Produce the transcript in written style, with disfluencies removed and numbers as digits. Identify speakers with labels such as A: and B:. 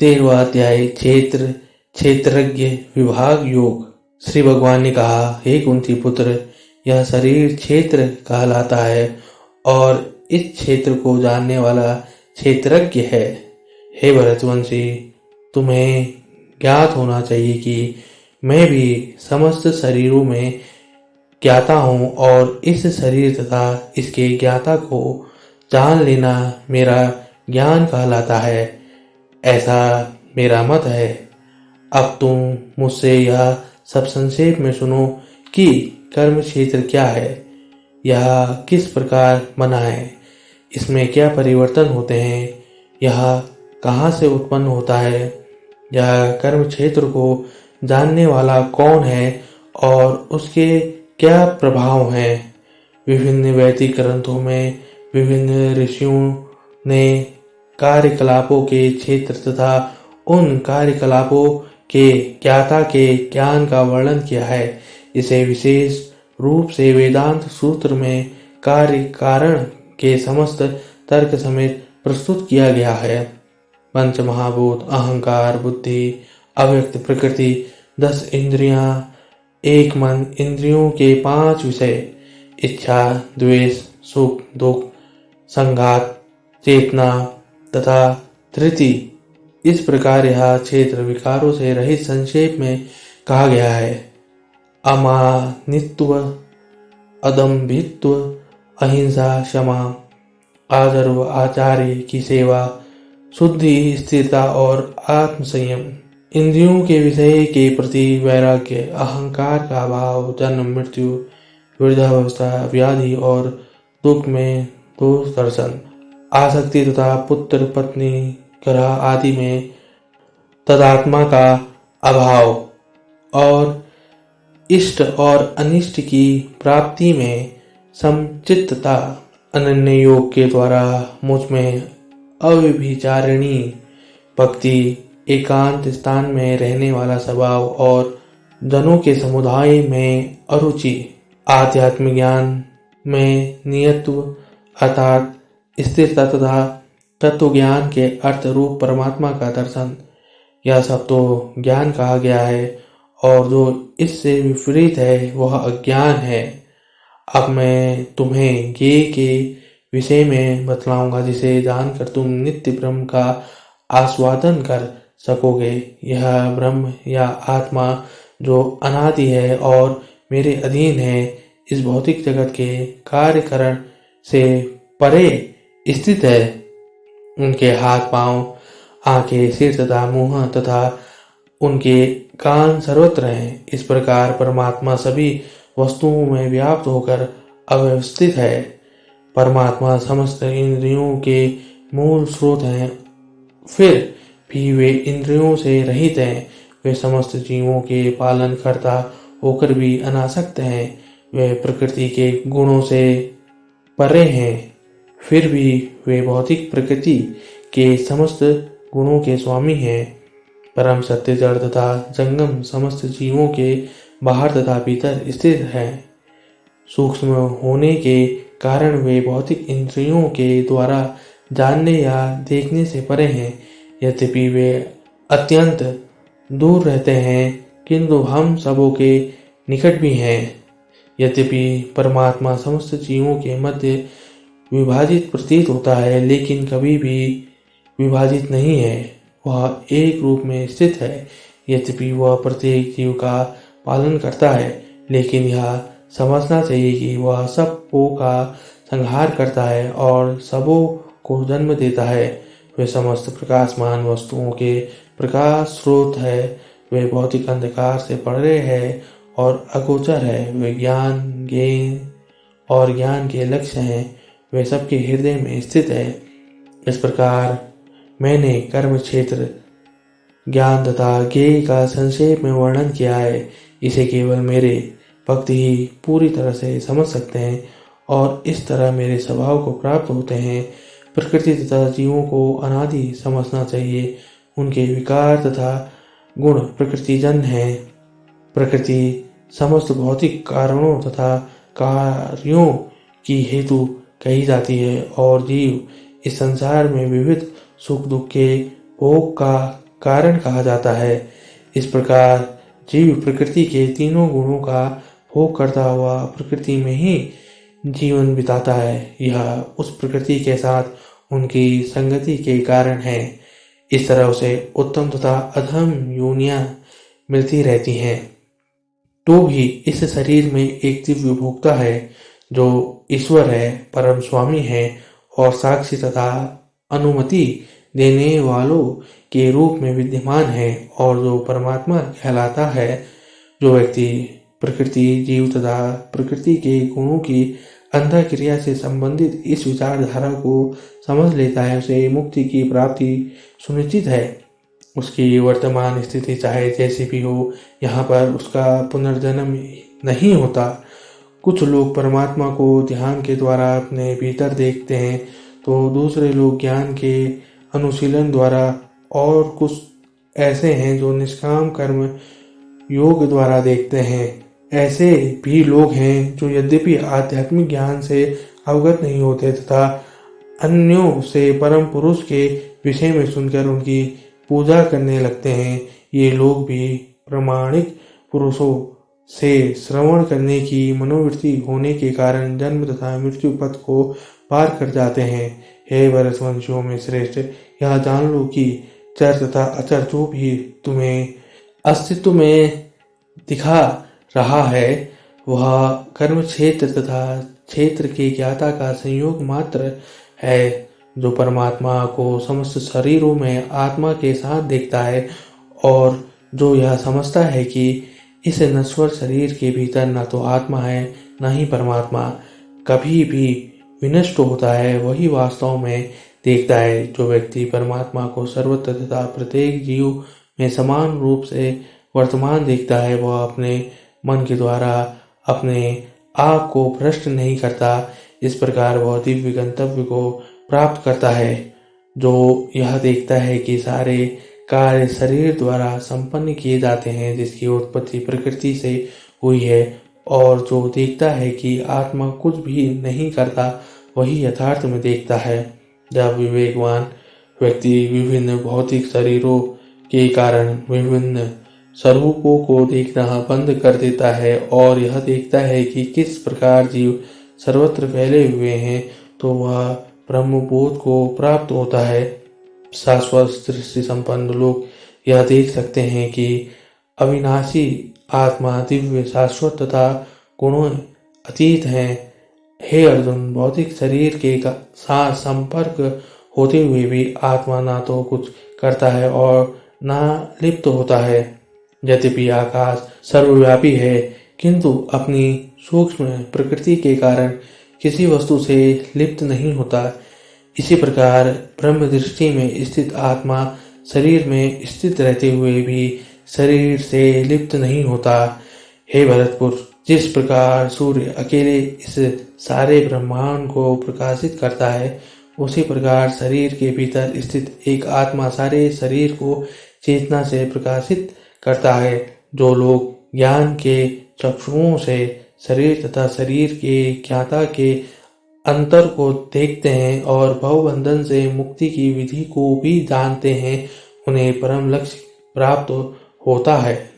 A: 13वां अध्याय क्षेत्र क्षेत्रज्ञ विभाग योग। श्री भगवान ने कहा, हे कुंती पुत्र, यह शरीर क्षेत्र कहलाता है और इस क्षेत्र को जानने वाला क्षेत्रज्ञ है। हे भरतवंशी, तुम्हें ज्ञात होना चाहिए कि मैं भी समस्त शरीरों में ज्ञाता हूँ और इस शरीर तथा इसके ज्ञाता को जान लेना मेरा ज्ञान कहलाता है, ऐसा मेरा मत है। अब तुम मुझसे यह सब संक्षेप में सुनो कि कर्म क्षेत्र क्या है, यह किस प्रकार बना है, इसमें क्या परिवर्तन होते हैं, यह कहाँ से उत्पन्न होता है, यह कर्म क्षेत्र को जानने वाला कौन है और उसके क्या प्रभाव हैं। विभिन्न वैदिक ग्रंथों में विभिन्न ऋषियों ने कार्यकलापों के क्षेत्र तथा उन कार्यकलापों के ज्ञाता के ज्ञान का वर्णन किया है। इसे विशेष रूप से वेदांत सूत्र में कार्य कारण के समस्त तर्क समेत प्रस्तुत किया गया है। पंच महाभूत, अहंकार, बुद्धि, अव्यक्त प्रकृति, 10 इंद्रियां, एक मन, इंद्रियों के 5 विषय, इच्छा, द्वेष, सुख, दुख, संघात, चेतना तथा धृति, इस प्रकार यह क्षेत्र विकारों से रहित संक्षेप में कहा गया है। अमानित्व, अदम्भित्व, अहिंसा, क्षमा, आदर्व, आचार्य की सेवा, शुद्धि, स्थिरता और आत्मसंयम, इंद्रियों के विषय के प्रति वैराग्य, अहंकार का अभाव, जन्म मृत्यु, वृद्धावस्था, व्याधि और दुख में दोष दर्शन, आसक्ति तथा पुत्र पत्नी ग्रह आदि में तदात्मा का अभाव और इष्ट और अनिष्ट की प्राप्ति में समचित्तता, अनन्य योग के द्वारा मुझ में अव्यभिचारिणी भक्ति, एकांत स्थान में रहने वाला स्वभाव और जनों के समुदाय में अरुचि, आध्यात्मिक ज्ञान में नियत्व अर्थात स्थिरता तथा तत्व ज्ञान के अर्थ रूप परमात्मा का दर्शन, यह सब तो ज्ञान कहा गया है और जो इससे विपरीत है वह अज्ञान है। अब मैं तुम्हें ज्ञेय के विषय में बतलाऊंगा जिसे जानकर तुम नित्य ब्रह्म का आस्वादन कर सकोगे। यह ब्रह्म या आत्मा जो अनादि है और मेरे अधीन है, इस भौतिक जगत के कार्यकरण से परे स्थित है। उनके हाथ पांव, आंखें, सिर तथा मुंह तथा उनके कान सर्वत्र हैं। इस प्रकार परमात्मा सभी वस्तुओं में व्याप्त होकर अव्यवस्थित है। परमात्मा समस्त इंद्रियों के मूल स्रोत हैं, फिर भी वे इंद्रियों से रहित हैं। वे समस्त जीवों के पालन करता होकर भी अनासक्त हैं। वे प्रकृति के गुणों से परे हैं, फिर भी वे भौतिक प्रकृति के समस्त गुणों के स्वामी हैं। परम सत्य जड़ तथा जंगम समस्त जीवों के बाहर तथा भीतर स्थित हैं। सूक्ष्म होने के कारण वे भौतिक इंद्रियों के द्वारा जानने या देखने से परे हैं। यद्यपि वे अत्यंत दूर रहते हैं, किंतु हम सबों के निकट भी हैं। यद्यपि परमात्मा समस्त जीवों के मध्य विभाजित प्रतीत होता है, लेकिन कभी भी विभाजित नहीं है। वह एक रूप में स्थित है। यद्यपि वह प्रत्येक जीव का पालन करता है, लेकिन यह समझना चाहिए कि वह सबों का संहार करता है और सबों को जन्म देता है। वे समस्त प्रकाशमान वस्तुओं के प्रकाश स्रोत है। वे भौतिक अंधकार से परे है और अगोचर है। वे ज्ञान, ज्ञेय और ज्ञान के लक्ष्य हैं। वे सबके हृदय में स्थित है। इस प्रकार मैंने कर्म क्षेत्र, ज्ञान तथा ज्ञेय का संक्षेप में वर्णन किया है। इसे केवल मेरे भक्त ही पूरी तरह से समझ सकते हैं और इस तरह मेरे स्वभाव को प्राप्त होते हैं। प्रकृति तथा जीवों को अनादि समझना चाहिए। उनके विकार तथा गुण प्रकृतिजन्य हैं। प्रकृति समस्त भौतिक कारणों तथा कार्यों की हेतु कही जाती है और जीव इस संसार में विविध सुख दुख के भोग का कारण कहा जाता है। इस प्रकार जीव प्रकृति के तीनों गुणों का भोग करता हुआ प्रकृति में ही जीवन बिताता है। यह उस प्रकृति के साथ उनकी संगति के कारण है। इस तरह उसे उत्तम तथा अधम योनियां मिलती रहती हैं। तो भी इस शरीर में एक दिव्य भोक्ता है जो ईश्वर है, परम स्वामी है और साक्षी तथा अनुमति देने वालों के रूप में विद्यमान है और जो परमात्मा कहलाता है। जो व्यक्ति प्रकृति, जीव तथा प्रकृति के गुणों की अंतःक्रिया से संबंधित इस विचारधारा को समझ लेता है, उसे मुक्ति की प्राप्ति सुनिश्चित है। उसकी वर्तमान स्थिति चाहे जैसी भी हो, यहाँ पर उसका पुनर्जन्म नहीं होता। कुछ लोग परमात्मा को ध्यान के द्वारा अपने भीतर देखते हैं, तो दूसरे लोग ज्ञान के अनुशीलन द्वारा, और कुछ ऐसे हैं जो निष्काम कर्म योग द्वारा देखते हैं। ऐसे भी लोग हैं जो यद्यपि आध्यात्मिक ज्ञान से अवगत नहीं होते तथा अन्यों से परम पुरुष के विषय में सुनकर उनकी पूजा करने लगते हैं। ये लोग भी प्रामाणिक पुरुषों से श्रवण करने की मनोवृत्ति होने के कारण जन्म तथा मृत्यु पथ को पार कर जाते हैं। हे भरतवंशियों में श्रेष्ठ, यह जान लो कि चर तथा अचर जो भी तुम्हें अस्तित्व में दिखा रहा है, वह कर्म क्षेत्र तथा क्षेत्र के ज्ञाता का संयोग मात्र है। जो परमात्मा को समस्त शरीरों में आत्मा के साथ देखता है और जो यह समझता है कि इस नश्वर शरीर के भीतर न तो आत्मा है न ही परमात्मा कभी भी विनष्ट होता है, वही वास्तव में देखता है। जो व्यक्ति परमात्मा को सर्वत्र तथा प्रत्येक जीव में समान रूप से वर्तमान देखता है, वह अपने मन के द्वारा अपने आप को भ्रष्ट नहीं करता। इस प्रकार वह दिव्य गंतव्य को प्राप्त करता है। जो यह देखता है कि सारे कार्य शरीर द्वारा संपन्न किए जाते हैं, जिसकी उत्पत्ति प्रकृति से हुई है, और जो देखता है कि आत्मा कुछ भी नहीं करता, वही यथार्थ में देखता है। जब विवेकवान व्यक्ति विभिन्न भौतिक शरीरों के कारण विभिन्न स्वरूपों को देखना बंद कर देता है और यह देखता है कि किस प्रकार जीव सर्वत्र फैले हुए हैं, तो वह ब्रह्मबोध को प्राप्त होता है। शाश्वत दृष्टि संपन्न लोग यह देख सकते हैं कि अविनाशी आत्मा दिव्य, शाश्वत तथा गुणों अतीत है। हे अर्जुन, भौतिक शरीर के साथ संपर्क होते हुए भी आत्मा ना तो कुछ करता है और ना लिप्त होता है। यद्यपि आकाश सर्वव्यापी है, किंतु अपनी सूक्ष्म प्रकृति के कारण किसी वस्तु से लिप्त नहीं होता। इसी प्रकार ब्रह्म दृष्टि में स्थित आत्मा शरीर में स्थित रहते हुए भी शरीर से लिप्त नहीं होता। हे भरतपुर, जिस प्रकार सूर्य अकेले इस सारे ब्रह्मांड को प्रकाशित करता है, उसी प्रकार शरीर के भीतर स्थित एक आत्मा सारे शरीर को चेतना से प्रकाशित करता है। जो लोग ज्ञान के चक्षुओं से शरीर तथा शरीर के ज्ञाता के अंतर को देखते हैं और भवबंधन से मुक्ति की विधि को भी जानते हैं, उन्हें परम लक्ष्य प्राप्त होता है।